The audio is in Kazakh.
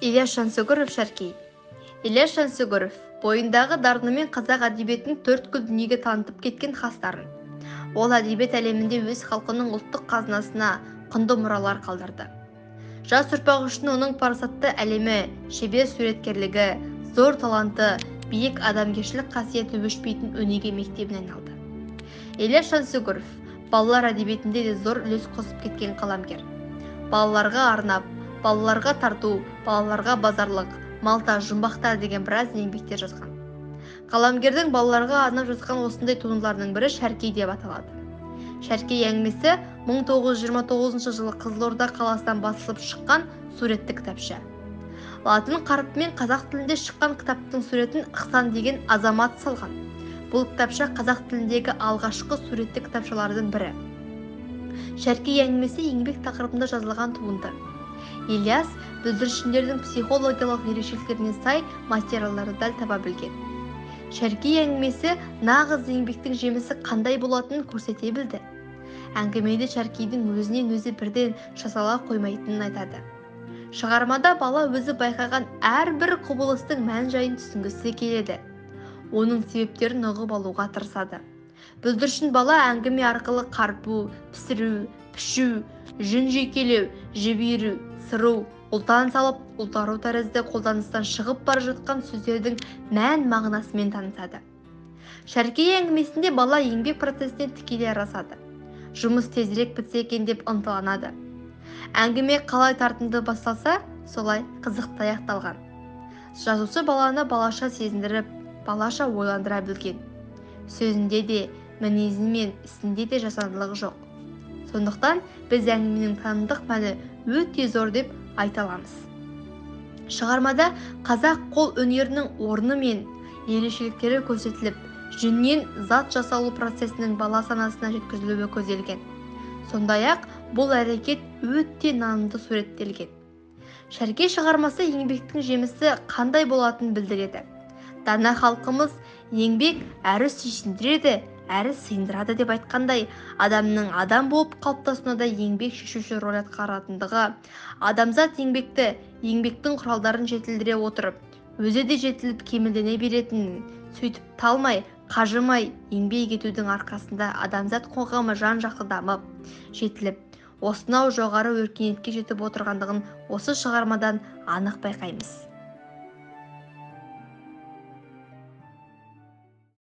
Ильяс Жансүгіров Шәркей. Ильяс Жансүгіров бойындағы дарынымен қазақ әдебиетін төрткүл дүниеге танытып кеткен хастарын. Ол әдебиет әлемінде өз халқының ұлттық қазынасына құнды мұралар қалдырды. Жас ұрпақ үшін оның парасатты әлемі, шебер суреткерлігі, зор таланты, биік адамгершілік қасиеті өшпейтін өнеге мектебіне айналды. Ильяс Жансүгіров балалар әдебиетінде де зор үлес қосып кеткен қаламгер. Балаларға арнап, балаларға тарту, балаларға базарлық, малта, жұмбақтар деген біраз еңбектер жазған. Қаламгердің балаларға арнап жазған осындай туындыларының бірі Шәркей деп аталады. Шәркей әңгімесі 1929 жылы Қызылорда қаласынан басылып шыққан суретті кітапша. Латын қарпімен қазақ тілінде шыққан кітаптың суретін Ықсан деген азамат салған. Бұл кітапша қазақ тіліндегі алғашқы суретті кітапшалардың бірі. Шәркей әңгімесі еңбек тақырыбында жазылған туынды. Ильяс бүлдіршіндердің психологиялық ерекшеліктеріне сай материалдарды дәл таба білген. Шәркей әңгімесі нағыз еңбектің жемісі қандай болатынын көрсете білді. Әңгімеде Шәркейдің өзінен өзі бірден жасала қоймайтынын айтады. Шығармада бала өзі байқаған әрбір құбылыстың мән-жайын түсінгісі келеді. Оның себептерін ұғып алуға тырысады. Бүлдіршін бала әңгіме арқылы қарпу, пісіру, пішу, жүн жүйкелеу, жіберу, сыру, ұлтан салып, ұлтару тәрізді қолданыстан шығып бара жатқан сөздердің мән мағынасымен танысады. Шәркей әңгімесінде бала еңбек процесіне тікелей араласады. Жұмыс тезірек бітсе екен деп ынталанады. Әңгіме қалай тартымды басталса, солай қызықты аяқталған. Жазушы баланы балаша сезіндіріп, балаша ойландыра білген. Сөзінде де, мінезі мен ісінде де жасандылық жоқ. Сондықтан біз әңгіменің танымдық мәні өте зор деп айта аламыз. Шығармада қазақ қол өнерінің орны мен ерекшеліктері көрсетіліп, жүннен зат жасалу процесінің бала санасына жеткізілуі көзделген. Сондай-ақ бұл әрекет өте нанымды суреттелген. Шәркей шығармасы еңбектің жемісі қандай болатынын білдіреді. Дана халқымыз еңбек әрі сүйсіндіреді, әрі сыйындырады деп айтқандай, адамның адам болып қалыптасуына да еңбек шешуші рөл атқаратындығы, адамзат еңбектің құралдарын жетілдіре отырып, өзі де жетіліп кемелдене беретінін, сөйтіп талмай, қажымай еңбек етудің арқасында адамзат қоғамы жан-жақты дамып, жетіліп, осынау жоғары өркениетке жетіп отырғандығын осы шығармадан анық байқаймыз.